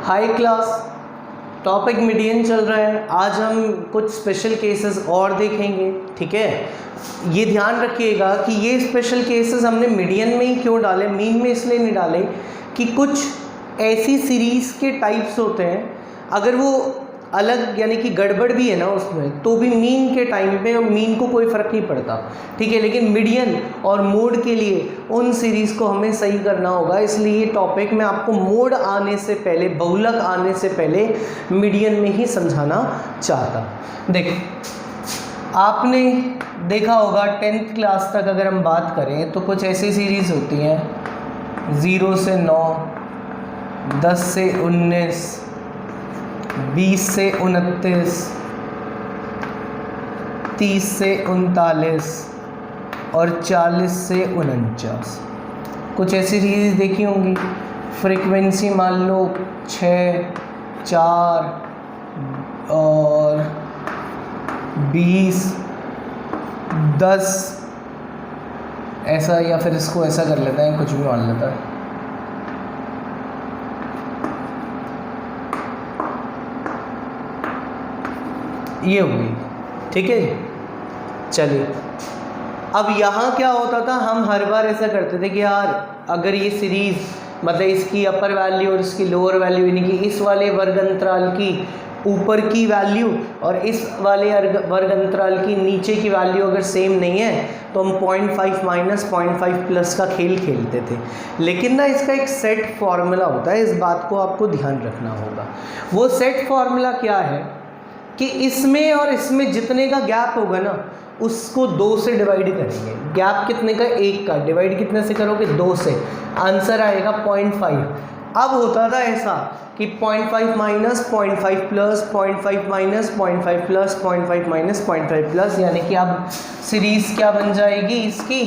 High class, topic median चल रहा है। आज हम कुछ स्पेशल केसेस और देखेंगे, ठीक है। ये ध्यान रखिएगा कि ये स्पेशल केसेस हमने मीडियन में ही क्यों डाले, मीन में इसलिए नहीं डाले कि कुछ ऐसी सीरीज़ के टाइप्स होते हैं, अगर वो अलग यानी कि गड़बड़ भी है ना उसमें, तो भी मीन के टाइम पे मीन को कोई फ़र्क नहीं पड़ता, ठीक है। लेकिन मीडियन और मोड के लिए उन सीरीज़ को हमें सही करना होगा, इसलिए ये टॉपिक मैं आपको मोड आने से पहले, बहुलक आने से पहले मीडियन में ही समझाना चाहता। देख, आपने देखा होगा 10th क्लास तक अगर हम बात करें तो कुछ ऐसी सीरीज़ होती हैं 0 से 9, 10 से 19, 20 से 29, 30 से 39 और 40 से 49। कुछ ऐसी सीरीज़ देखी होंगी। फ्रीक्वेंसी मान लो 6, 4 और 20, 10 ऐसा, या फिर इसको ऐसा कर लेते हैं, कुछ भी मान लेता है। ये हो गई, ठीक है जी। चलिए, अब यहाँ क्या होता था, हम हर बार ऐसा करते थे कि यार अगर ये सीरीज़ मतलब इसकी अपर वैल्यू और इसकी लोअर वैल्यू, यानी कि इस वाले वर्ग अंतराल की ऊपर की वैल्यू और इस वाले वर्ग अंतराल की नीचे की वैल्यू अगर सेम नहीं है तो हम 0.5 माइनस 0.5 प्लस का खेल खेलते थे। लेकिन ना इसका एक सेट फॉर्मूला होता है, इस बात को आपको ध्यान रखना होगा। वो सेट फॉर्मूला क्या है कि इसमें और इसमें जितने का गैप होगा ना, उसको 2 से डिवाइड करेंगे। गैप कितने का? 1 का। डिवाइड कितने से करोगे? 2 से। आंसर आएगा 0.5। अब होता था ऐसा कि 0.5 minus 0.5 plus, 0.5 minus 0.5 plus, 0.5 minus 0.5 plus, यानी कि अब सीरीज़ क्या बन जाएगी इसकी?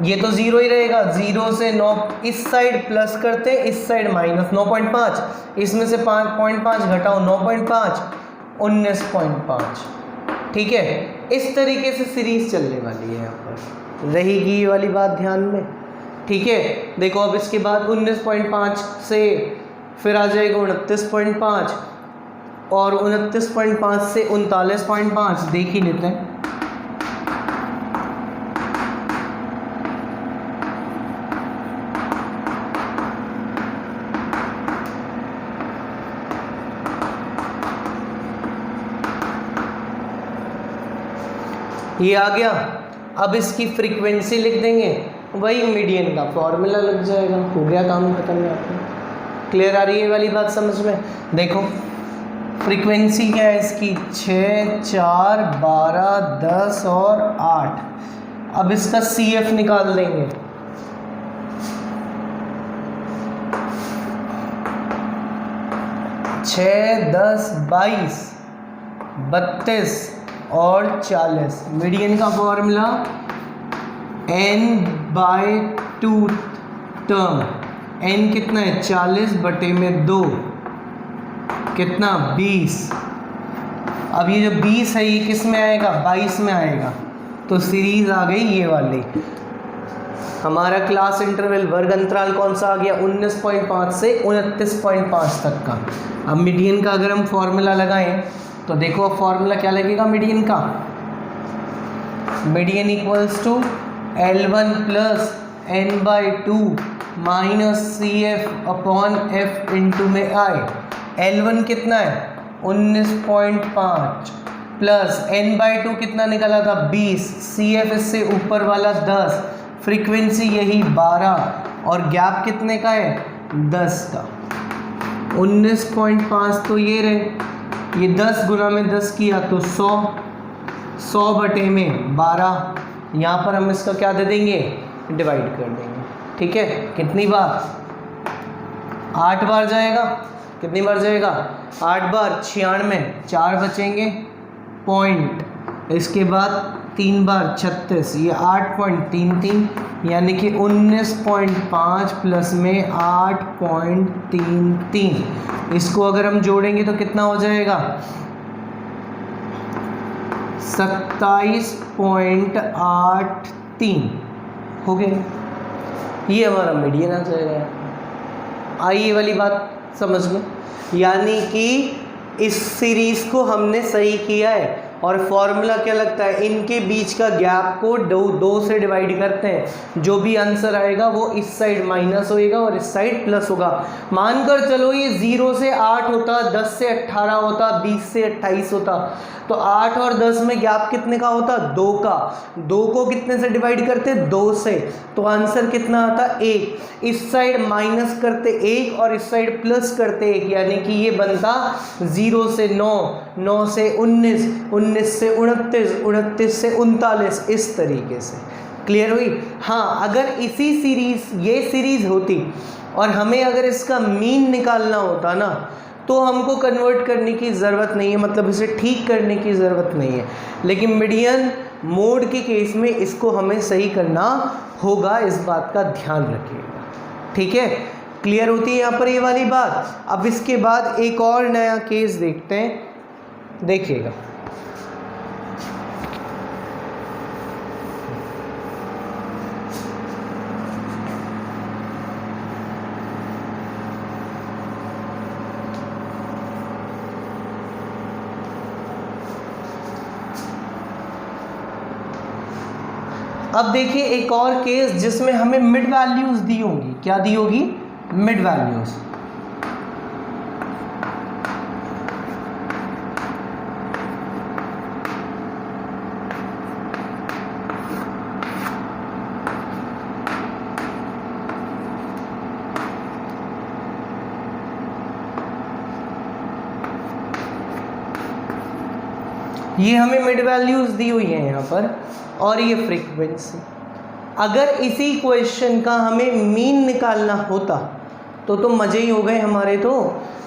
ये तो 0 ही रहेगा। 0 से 9 इस साइड प्लस करते, इस साइड माइनस 9.5, इसमें से 0.5 घटाओ 9.5, 19.5, ठीक है। इस तरीके से सीरीज़ चलने वाली है, यहाँ पर रहेगी ये वाली बात ध्यान में, ठीक है। देखो, अब इसके बाद 19.5 से फिर आ जाएगा 29.5 और 29.5 से 39.5, देख ही लेते हैं। ये आ गया। अब इसकी फ्रीक्वेंसी लिख देंगे, वही मीडियन का फॉर्मूला लग जाएगा। हो गया काम खत्म है आपको। क्लियर आ रही है वाली बात समझ में? देखो, फ्रीक्वेंसी क्या है इसकी? 6, 4, 12, 10 और 8। अब इसका CF निकाल देंगे। छः, 10, 22, 32 और 40। मीडियन का फॉर्मूला n/2 टर्म। n कितना है? 40/2 कितना? 20। अब ये जो 20 है ये किस में आएगा? 22 में आएगा। तो सीरीज आ गई ये वाली। हमारा क्लास इंटरवल वर्ग अंतराल कौन सा आ गया? 19.5 से 29.5 तक का। अब मीडियन का अगर हम फॉर्मूला लगाएं तो देखो अब फॉर्मूला क्या लगेगा मीडियन का? Median equals to L1 plus n/2 minus CF upon F into में I। L1 कितना है? 19.5 प्लस n/2 कितना निकला था? 20। CF इससे ऊपर वाला 10, फ्रीक्वेंसी यही 12 और गैप कितने का है? 10 का। 19.5 तो ये रहे, ये 10 गुना में 10 किया तो 100, 100/12। यहाँ पर हम इसका क्या दे देंगे? डिवाइड कर देंगे, ठीक है। कितनी बार? 8 बार जाएगा। कितनी बार जाएगा? 8 बार। 96, 4 बचेंगे पॉइंट, इसके बाद 3 बार 36, ये 8.33, यानी कि 19.5 प्लस में 8.33। इसको अगर हम जोड़ेंगे तो कितना हो जाएगा? 27.83 हो गए। ये हमारा मीडियन आ जाएगा। आई ये वाली बात समझ लो, यानी कि इस सीरीज़ को हमने सही किया है। और फॉर्मूला क्या लगता है, इनके बीच का गैप को दो से डिवाइड करते हैं, जो भी आंसर आएगा वो इस साइड माइनस होएगा और इस साइड प्लस होगा। मानकर चलो ये 0 से 8 होता, 10 से 18 होता, 20 से 28 होता, तो 8 और 10 में गैप कितने का होता, 2 का। 2 को कितने से डिवाइड करते, 2 से, तो आंसर कितना आता, 1। इस साइड माइनस करते 1 और इस साइड प्लस करते 1, यानी कि ये बनता 0 से 9, 9 से 19, 19 से 29, 29 से 39, इस तरीके से। क्लियर हुई। हाँ, अगर इसी सीरीज़, ये सीरीज़ होती और हमें अगर इसका मीन निकालना होता ना, तो हमको कन्वर्ट करने की ज़रूरत नहीं है, मतलब इसे ठीक करने की ज़रूरत नहीं है। लेकिन मीडियन मोड के केस में इसको हमें सही करना होगा, इस बात का ध्यान रखिएगा। ठीक है, क्लियर होती है यहाँ पर ये वाली बात। अब इसके बाद एक और नया केस देखते हैं, देखिएगा। अब देखिए एक और केस जिसमें हमें मिड वैल्यूज दी होंगी। क्या दी होगी, मिड वैल्यूज। ये हमें मिड वैल्यूज दी हुई है यहाँ पर, और ये फ्रीक्वेंसी। अगर इसी क्वेश्चन का हमें मीन निकालना होता तो मज़े ही हो गए हमारे। तो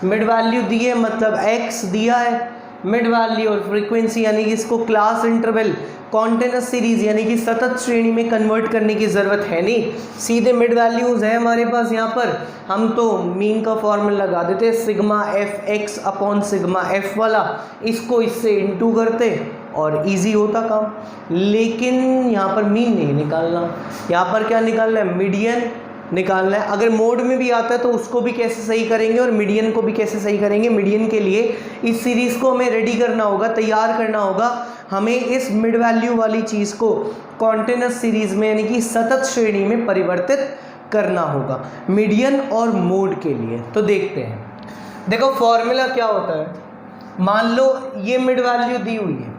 मिड वैल्यू दी है, मतलब x दिया है, मिड वैल्यू और फ्रीक्वेंसी, यानी कि इसको क्लास इंटरवल कॉन्टिन्यूस सीरीज यानी कि सतत श्रेणी में कन्वर्ट करने की ज़रूरत है नहीं, सीधे मिड वैल्यूज़ है हमारे पास। यहाँ पर हम तो मीन का फॉर्मूला लगा देते, sigma F x upon sigma F वाला, इसको इससे इनटू करते और इजी होता काम। लेकिन यहाँ पर मीन नहीं निकालना, यहाँ पर क्या निकालना है, मीडियन निकालना है। अगर मोड में भी आता है तो उसको भी कैसे सही करेंगे और मीडियन को भी कैसे सही करेंगे। मीडियन के लिए इस सीरीज़ को हमें रेडी करना होगा, तैयार करना होगा। हमें इस मिड वैल्यू वाली चीज़ को कॉन्टिन्यूस सीरीज़ में यानी कि सतत श्रेणी में परिवर्तित करना होगा मीडियन और मोड के लिए। तो देखते हैं, देखो फॉर्मूला क्या होता है। मान लो ये मिड वैल्यू दी हुई है,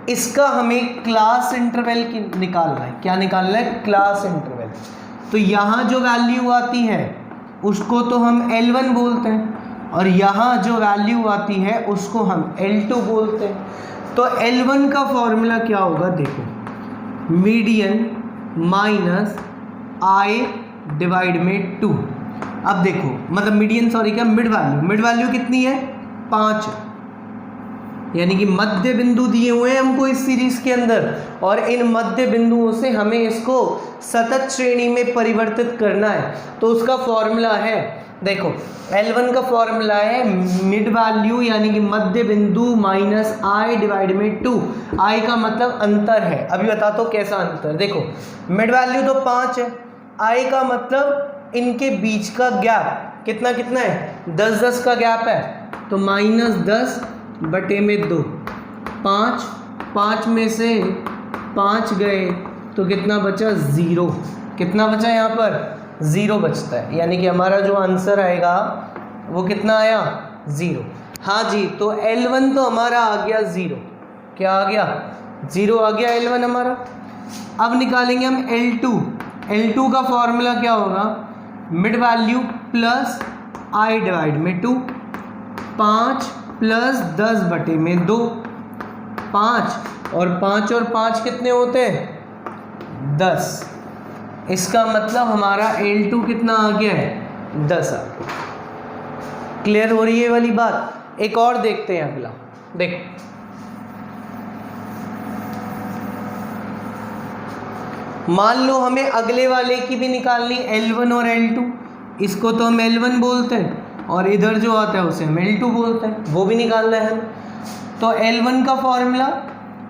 इसका हमें क्लास इंटरवल की निकालना है। क्या निकालना है, क्लास इंटरवल। तो यहाँ जो वैल्यू आती है उसको तो हम L1 बोलते हैं, और यहाँ जो वैल्यू आती है उसको हम L2 बोलते हैं। तो L1 का फॉर्मूला क्या होगा, देखो, मीडियन माइनस I डिवाइड में 2। अब देखो, मतलब मीडियन, सॉरी क्या, मिड वैल्यू कितनी है, 5, यानी कि मध्य बिंदु दिए हुए हैं हमको इस सीरीज के अंदर, और इन मध्य बिंदुओं से हमें इसको सतत श्रेणी में परिवर्तित करना है। तो उसका फॉर्मूला है, देखो L1 का फॉर्मूला है मिड वैल्यू यानी कि मध्य बिंदु माइनस I डिवाइड में 2। I का मतलब अंतर है। अभी बताता हूँ कैसा अंतर। देखो मिड वैल्यू तो 5 है, I का मतलब इनके बीच का गैप कितना कितना है, 10-10 का गैप है। तो -10 बटे में 2, 5 में से 5 गए तो कितना बचा, 0। कितना बचा यहाँ पर, 0 बचता है, यानी कि हमारा जो आंसर आएगा वो कितना आया, 0। हाँ जी, तो L1 तो हमारा आ गया 0। क्या आ गया, 0 आ गया L1 हमारा। अब निकालेंगे हम L2। L2 का फॉर्मूला क्या होगा, mid value plus I divide में 2, 5 प्लस 10 बटे में 2, 5 और 5 कितने होते हैं, 10। इसका मतलब हमारा L2 कितना आ गया है, 10 आ गया। क्लियर हो रही है वाली बात। एक और देखते हैं अगला, देखो मान लो हमें अगले वाले की भी निकालनी, L1 और L2। इसको तो हम L1 बोलते हैं और इधर जो आता है उसे हम L2 बोलते हैं, वो भी निकालना है हमें। तो L1 का formula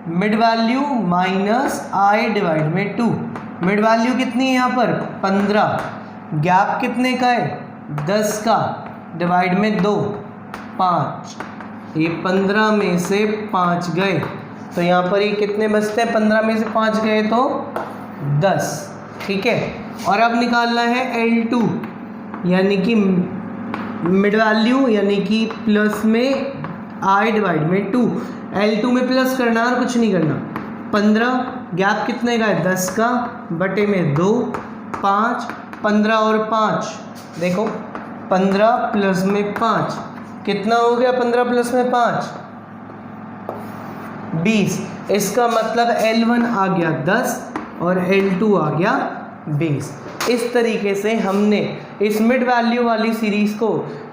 mid value minus I divide में 2। मिड वैल्यू कितनी है यहाँ पर, 15, गैप कितने का है, 10 का, डिवाइड में 2 5, ये 15 में से 5 गए तो यहाँ पर ये कितने बचते हैं, 15 में से 5 गए तो 10, ठीक है। और अब निकालना है L2 यानी कि मिड वैल्यू यानी कि प्लस में I डिवाइड में 2, L2 में प्लस करना और कुछ नहीं करना। 15 गैप कितने का है, 10 का, बटे में 2 5, 15 और 5 देखो 15 प्लस में 5 कितना हो गया, 15 प्लस में 5 20। इसका मतलब L1 आ गया 10 और L2 आ गया 20। इस तरीके से हमने इस मिड वैल्यू वाली सीरीज़ को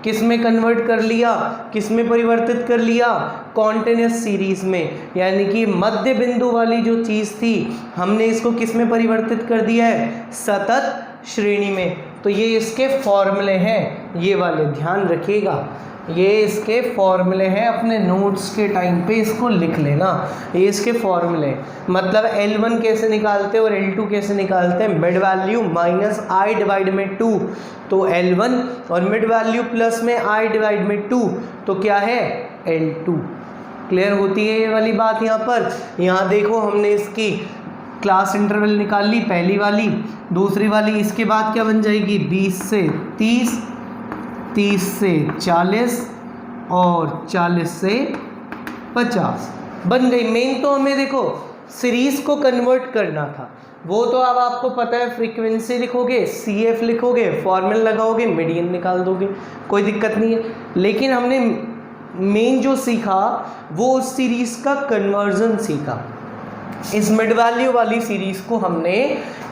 किस में कन्वर्ट कर लिया, किस में परिवर्तित कर लिया, कॉन्टिन्यूस सीरीज़ में, यानी कि मध्य बिंदु वाली जो चीज़ थी हमने इसको किस में परिवर्तित कर दिया है, सतत श्रेणी में। तो ये इसके फॉर्मूले हैं, ये वाले ध्यान रखिएगा, ये इसके फॉर्मूले हैं, अपने नोट्स के टाइम पे इसको लिख लेना। ये इसके फॉर्मूले मतलब L1 कैसे निकालते हैं और L2 कैसे निकालते हैं, mid value minus I divide में 2 तो L1 और मिड वैल्यू प्लस में I डिवाइड में 2 तो क्या है L2। क्लियर होती है ये वाली बात। यहाँ पर यहाँ देखो हमने इसकी क्लास इंटरवल निकाल ली, पहली वाली, दूसरी वाली, इसके बाद क्या बन जाएगी 20 से 30, 30 से 40 और 40 से 50 बन गई। मेन तो हमें देखो सीरीज़ को कन्वर्ट करना था, वो तो अब आपको पता है, फ्रीक्वेंसी लिखोगे, CF लिखोगे, फॉर्मूला लगाओगे, मीडियन निकाल दोगे, कोई दिक्कत नहीं है। लेकिन हमने मेन जो सीखा वो उस सीरीज़ का कन्वर्जन सीखा। इस मिड वैल्यू वाली सीरीज़ को हमने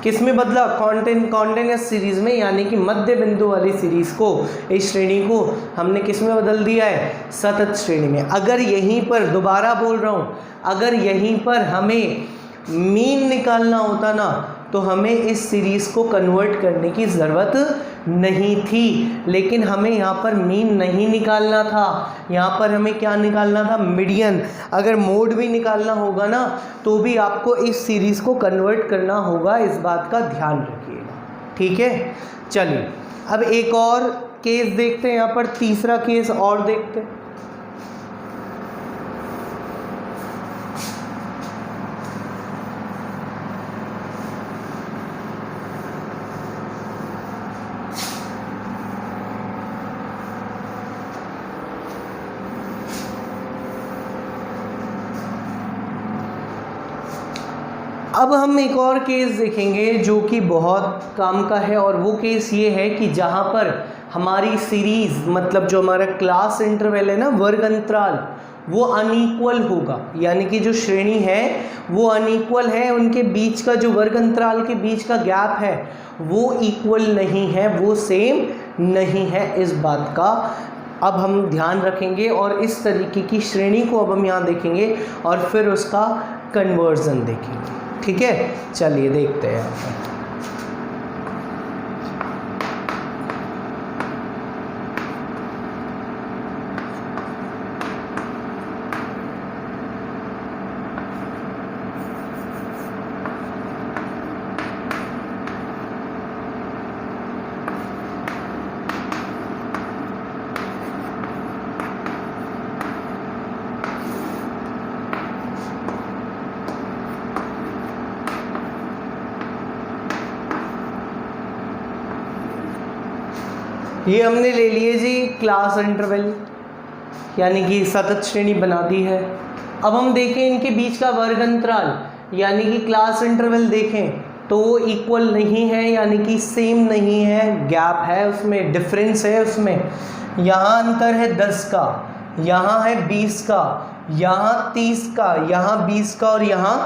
किस में बदला, कॉन्टिन्यूस सीरीज़ में, यानी कि मध्य बिंदु वाली सीरीज़ को, इस श्रेणी को हमने किस में बदल दिया है, सतत श्रेणी में। अगर यहीं पर, दोबारा बोल रहा हूँ, अगर यहीं पर हमें मीन निकालना होता ना तो हमें इस सीरीज़ को कन्वर्ट करने की ज़रूरत नहीं थी। लेकिन हमें यहाँ पर मीन नहीं निकालना था, यहाँ पर हमें क्या निकालना था, मीडियन। अगर मोड भी निकालना होगा ना तो भी आपको इस सीरीज़ को कन्वर्ट करना होगा, इस बात का ध्यान रखिएगा, ठीक है। चलिए अब एक और केस देखते हैं, यहाँ पर तीसरा केस और देखते हैं। अब हम एक और केस देखेंगे जो कि बहुत काम का है, और वो केस ये है कि जहाँ पर हमारी सीरीज़ मतलब जो हमारा क्लास इंटरवल है ना, वर्ग अंतराल, वो अनइक्वल होगा, यानी कि जो श्रेणी है वो अनइक्वल है, उनके बीच का जो वर्ग अंतराल के बीच का गैप है वो इक्वल नहीं है, वो सेम नहीं है। इस बात का अब हम ध्यान रखेंगे और इस तरीके की श्रेणी को अब हम यहाँ देखेंगे और फिर उसका कन्वर्जन देखेंगे, ठीक है। चलिए देखते हैं यहाँ पर। ये हमने ले लिए जी क्लास इंटरवल, यानी कि सतत श्रेणी बना दी है। अब हम देखें इनके बीच का वर्ग अंतराल, यानी कि क्लास इंटरवल देखें तो वो इक्वल नहीं है, यानी कि सेम नहीं है, गैप है उसमें, डिफरेंस है उसमें। यहाँ अंतर है 10 का, यहाँ है 20 का, यहाँ 30 का, यहाँ 20 का और यहाँ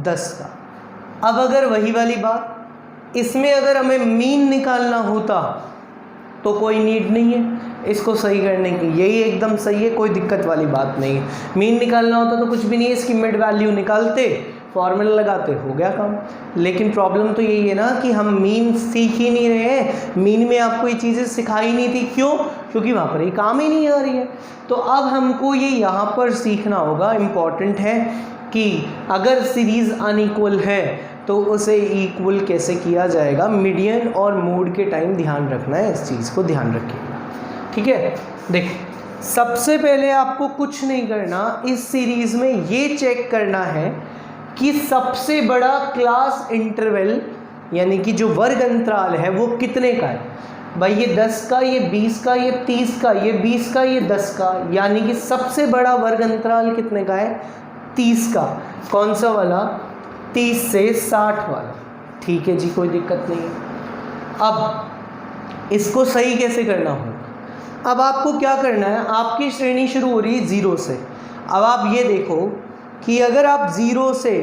10 का। अब अगर वही वाली बात, इसमें अगर हमें मीन निकालना होता तो कोई नीड नहीं है इसको सही करने की, यही एकदम सही है, कोई दिक्कत वाली बात नहीं है। मीन निकालना होता तो कुछ भी नहीं है, इसकी मिड वैल्यू निकालते, फॉर्मूला लगाते, हो गया काम। लेकिन प्रॉब्लम तो यही है ना कि हम मीन सीख ही नहीं रहे हैं, मीन में आपको ये चीज़ें सिखाई नहीं थी, क्यों? क्योंकि वहाँ पर ये काम ही नहीं आ रही है। तो अब हमको ये यहाँ पर सीखना होगा, इम्पॉर्टेंट है कि अगर सीरीज़ अनइक्वल है तो उसे इक्वल कैसे किया जाएगा। मीडियन और मोड के टाइम ध्यान रखना है, इस चीज़ को ध्यान रखिएगा। ठीक है। देखो सबसे पहले आपको कुछ नहीं करना, इस सीरीज़ में ये चेक करना है कि सबसे बड़ा क्लास इंटरवल यानी कि जो वर्ग अंतराल है वो कितने का है। भाई ये 10 का, ये 20 का, ये 30 का, ये 20 का, ये 10 का, यानी कि सबसे बड़ा वर्ग अंतराल कितने का है, 30 का। कौन सा वाला, 30 से 60 वाला। ठीक है जी, कोई दिक्कत नहीं है। अब इसको सही कैसे करना होगा, अब आपको क्या करना है, आपकी श्रेणी शुरू हो रही है 0 से। अब आप ये देखो कि अगर आप 0 से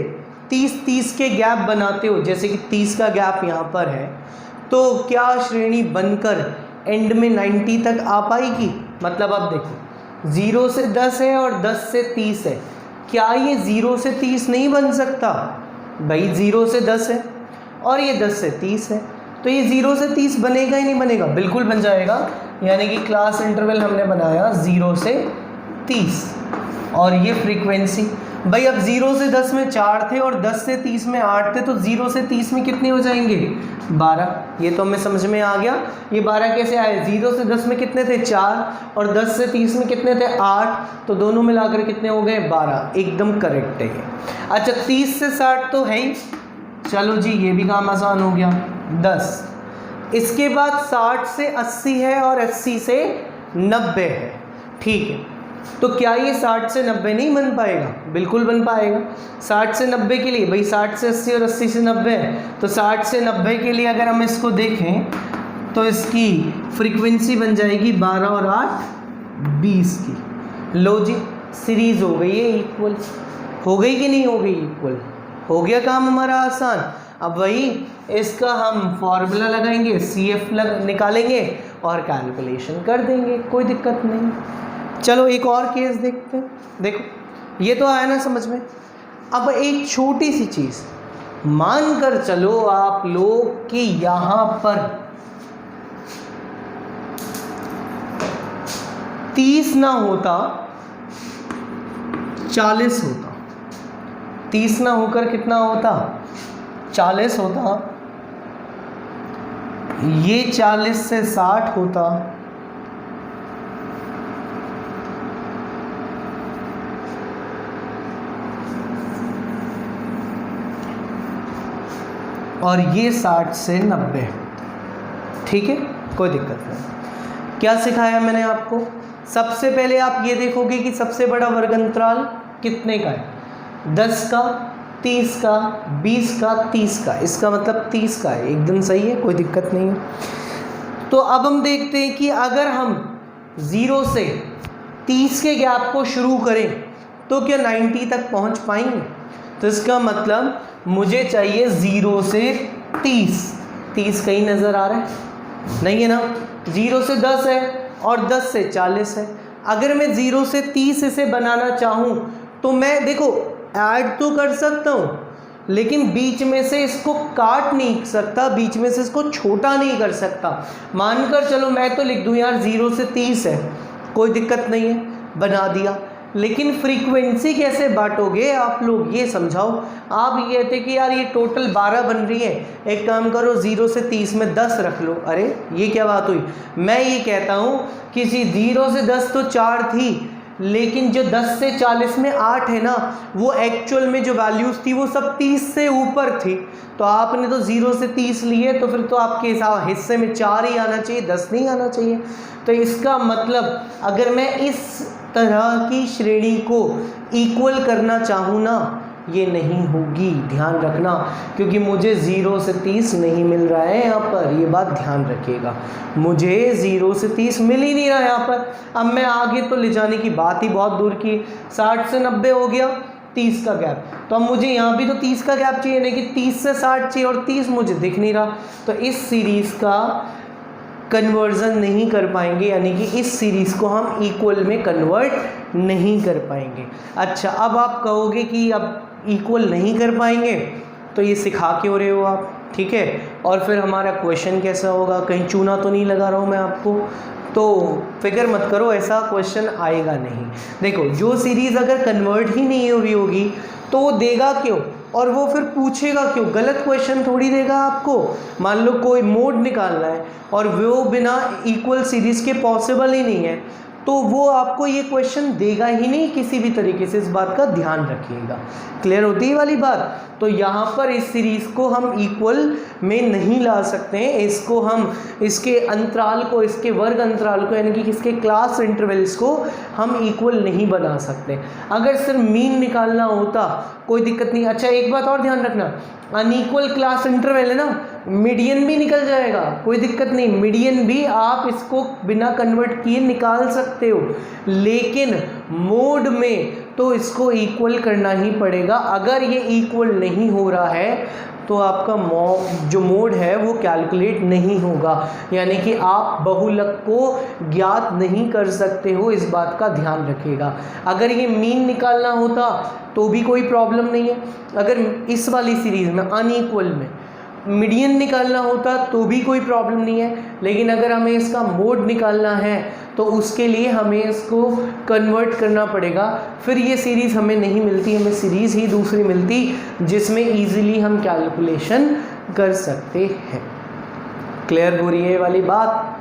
30 के गैप बनाते हो, जैसे कि 30 का गैप यहाँ पर है, तो क्या श्रेणी बनकर एंड में 90 तक आ पाएगी। मतलब अब देखो 0 से 10 है और 10 से 30 है, क्या ये 0 से 30 नहीं बन सकता। भाई 0 से 10 है और ये 10 से 30 है, तो ये 0 से 30 बनेगा ही नहीं बनेगा, बिल्कुल बन जाएगा। यानी कि क्लास इंटरवल हमने बनाया 0 से 30 और ये फ्रीक्वेंसी। भाई अब 0 से 10 में 4 थे और 10 से 30 में 8 थे, तो 0 से 30 में कितने हो जाएंगे, 12। ये तो हमें समझ में आ गया। ये 12 कैसे आए, 0 से 10 में कितने थे, 4, और 10 से 30 में कितने थे, 8, तो दोनों मिलाकर कितने हो गए, 12। एकदम करेक्ट है। अच्छा 30 से 60 तो है ही, चलो जी ये भी काम आसान हो गया, 10। इसके बाद 60 से 80 है और 80 से 90 है। ठीक है, तो क्या ये 60 से 90 नहीं बन पाएगा, बिल्कुल बन पाएगा। 60 से 90 के लिए, भाई 60 से 80 और 80 से 90 है, तो 60 से 90 के लिए अगर हम इसको देखें तो इसकी फ्रीक्वेंसी बन जाएगी 12 और 8 20 की। लो जी सीरीज हो गई है इक्वल, हो गई कि नहीं हो गई, इक्वल हो गया, काम हमारा आसान। अब वही इसका हम फॉर्मूला लगाएंगे, CF निकालेंगे और कैलकुलेशन कर देंगे, कोई दिक्कत नहीं। चलो एक और केस देखते हैं। देखो ये तो आया ना समझ में। अब एक छोटी सी चीज़ मान कर चलो आप लोग कि यहाँ पर 30 ना होता 40 होता, 30 ना होकर कितना होता, 40 होता, ये 40 से 60 होता, और ये 60 से 90। ठीक है, कोई दिक्कत नहीं। क्या सिखाया मैंने आपको, सबसे पहले आप ये देखोगे कि सबसे बड़ा वर्ग अंतराल कितने का है, 10 का, 30 का, 20 का, 30 का। इसका मतलब 30 का है, एकदम सही है, कोई दिक्कत नहीं है। तो अब हम देखते हैं कि अगर हम 0 से 30 के गैप को शुरू करें तो क्या 90 तक पहुंच पाएंगे। तो इसका मतलब मुझे चाहिए 0 से 30, 30 कहीं नज़र आ रहा है, नहीं है ना। 0 से 10 है और 10 से 40 है। अगर मैं 0 से 30 इसे बनाना चाहूँ तो मैं देखो ऐड तो कर सकता हूँ, लेकिन बीच में से इसको काट नहीं सकता, बीच में से इसको छोटा नहीं कर सकता। मानकर चलो मैं तो लिख दूँ यार 0 से 30 है, कोई दिक्कत नहीं है, बना दिया। लेकिन फ्रीक्वेंसी कैसे बांटोगे आप लोग, ये समझाओ। आप ये कहते कि यार ये टोटल 12 बन रही है, एक काम करो 0 से 30 में 10 रख लो। अरे ये क्या बात हुई, मैं ये कहता हूँ कि 0 से 10 तो 4 थी, लेकिन जो 10 से 40 में 8 है ना, वो एक्चुअल में जो वैल्यूज़ थी वो सब 30 से ऊपर थी। तो आपने तो 0 से 30 लिए, तो फिर तो आपके हिस्से में 4 ही आना चाहिए, 10 नहीं आना चाहिए। तो इसका मतलब अगर मैं इस तरह की श्रेणी को इक्वल करना चाहूँ ना, ये नहीं होगी, ध्यान रखना, क्योंकि मुझे 0 से 30 नहीं मिल रहा है यहाँ पर, ये बात ध्यान रखिएगा। मुझे 0 से 30 मिल ही नहीं रहा यहाँ पर। अब मैं आगे तो ले जाने की बात ही बहुत दूर की, 60 से 90 हो गया, 30 का गैप, तो अब मुझे यहाँ भी तो 30 का गैप चाहिए, लेकिन 30 से 60 चाहिए और 30 मुझे दिख नहीं रहा। तो इस सीरीज़ का कन्वर्जन नहीं कर पाएंगे, यानी कि इस सीरीज़ को हम इक्वल में कन्वर्ट नहीं कर पाएंगे। अच्छा अब आप कहोगे कि अब इक्वल नहीं कर पाएंगे, तो ये सिखा क्यों रहे हो आप, ठीक है। और फिर हमारा क्वेश्चन कैसा होगा, कहीं चूना तो नहीं लगा रहा हूँ मैं आपको, तो फिक्र मत करो, ऐसा क्वेश्चन आएगा नहीं। देखो जो सीरीज़ अगर कन्वर्ट ही नहीं हो रही होगी तो वो देगा क्यों, और वो फिर पूछेगा क्यों, गलत क्वेश्चन थोड़ी देगा आपको। मान लो कोई मोड निकालना है और वो बिना इक्वल सीरीज़ के पॉसिबल ही नहीं है, तो वो आपको ये क्वेश्चन देगा ही नहीं किसी भी तरीके से, इस बात का ध्यान रखिएगा। क्लियर होती है वाली बात। तो यहाँ पर इस सीरीज़ को हम इक्वल में नहीं ला सकते हैं, इसको हम इसके अंतराल को, इसके वर्ग अंतराल को, यानी कि इसके क्लास इंटरवल्स को हम इक्वल नहीं बना सकते। अगर सिर्फ मीन निकालना होता कोई दिक्कत नहीं। अच्छा एक बात और ध्यान रखना, अनइक्वल क्लास इंटरवल है ना, मीडियन भी निकल जाएगा, कोई दिक्कत नहीं, मीडियन भी आप इसको बिना कन्वर्ट किए निकाल सकते हो, लेकिन मोड में तो इसको इक्वल करना ही पड़ेगा। अगर ये इक्वल नहीं हो रहा है तो आपका जो मोड है वो कैलकुलेट नहीं होगा, यानी कि आप बहुलक को ज्ञात नहीं कर सकते हो, इस बात का ध्यान रखिएगा। अगर ये मीन निकालना होता तो भी कोई प्रॉब्लम नहीं है, अगर इस वाली सीरीज़ में अनइक्वल में मीडियन निकालना होता तो भी कोई प्रॉब्लम नहीं है, लेकिन अगर हमें इसका मोड निकालना है तो उसके लिए हमें इसको कन्वर्ट करना पड़ेगा। फिर ये सीरीज़ हमें नहीं मिलती, हमें सीरीज़ ही दूसरी मिलती जिसमें इजीली हम कैलकुलेशन कर सकते हैं। क्लियर हो रही है ये वाली बात?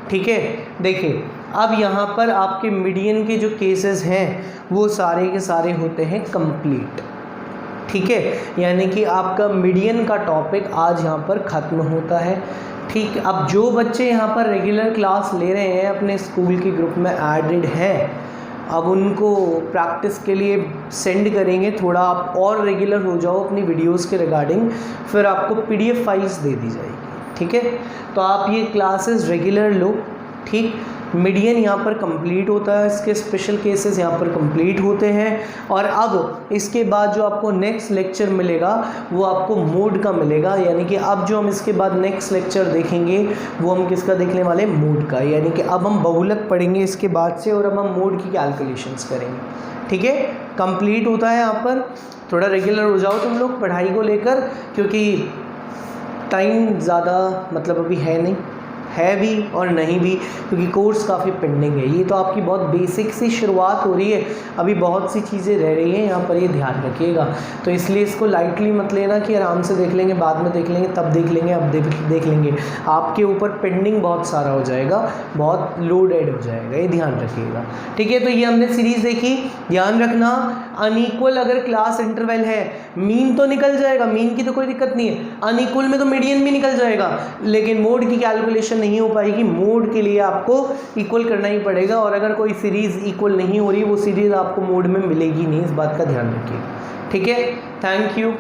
ठीक है, देखिए अब यहाँ पर आपके मीडियन के जो केसेस हैं वो सारे के सारे होते हैं कंप्लीट। ठीक है, यानी कि आपका मीडियन का टॉपिक आज यहाँ पर ख़त्म होता है। ठीक, अब जो बच्चे यहाँ पर रेगुलर क्लास ले रहे हैं, अपने स्कूल के ग्रुप में एडेड हैं, अब उनको प्रैक्टिस के लिए सेंड करेंगे, थोड़ा आप और रेगुलर हो जाओ अपनी वीडियोस के रिगार्डिंग, फिर आपको PDF फाइल्स दे दी जाएगी। ठीक है, तो आप ये क्लासेस रेगुलर लो। ठीक, मीडियन यहाँ पर कंप्लीट होता है, इसके स्पेशल केसेस यहाँ पर कंप्लीट होते हैं। और अब इसके बाद जो आपको नेक्स्ट लेक्चर मिलेगा वो आपको मोड का मिलेगा, यानी कि अब जो हम इसके बाद नेक्स्ट लेक्चर देखेंगे वो हम किसका देखने वाले, मोड का। यानी कि अब हम बहुलक पढ़ेंगे इसके बाद से, और अब हम मोड की कैलकुलेशंस करेंगे। ठीक है, कंप्लीट होता है यहाँ पर। थोड़ा रेगुलर हो जाओ तुम लोग पढ़ाई को लेकर, क्योंकि टाइम ज़्यादा मतलब अभी है नहीं, है भी और नहीं भी, क्योंकि कोर्स काफ़ी पेंडिंग है। ये तो आपकी बहुत बेसिक सी शुरुआत हो रही है, अभी बहुत सी चीज़ें रह रही हैं यहाँ पर, ये ध्यान रखिएगा। तो इसलिए इसको लाइटली मत लेना कि आराम से देख लेंगे, बाद में देख लेंगे, तब देख लेंगे, अब देख लेंगे। आपके ऊपर पेंडिंग बहुत सारा हो जाएगा, बहुत लोडेड हो जाएगा, ये ध्यान रखिएगा। ठीक है, तो ये हमने सीरीज़ देखी। ध्यान रखना, अनइक्वल अगर क्लास इंटरवल है, मीन तो निकल जाएगा, मीन की तो कोई दिक्कत नहीं है, अनइक्वल में तो मीडियन भी निकल जाएगा, लेकिन मोड की कैलकुलेशन नहीं हो पाएगी। मोड के लिए आपको इक्वल करना ही पड़ेगा, और अगर कोई सीरीज़ इक्वल नहीं हो रही, वो सीरीज़ आपको मोड में मिलेगी नहीं, इस बात का ध्यान रखिए। ठीक है, थैंक यू।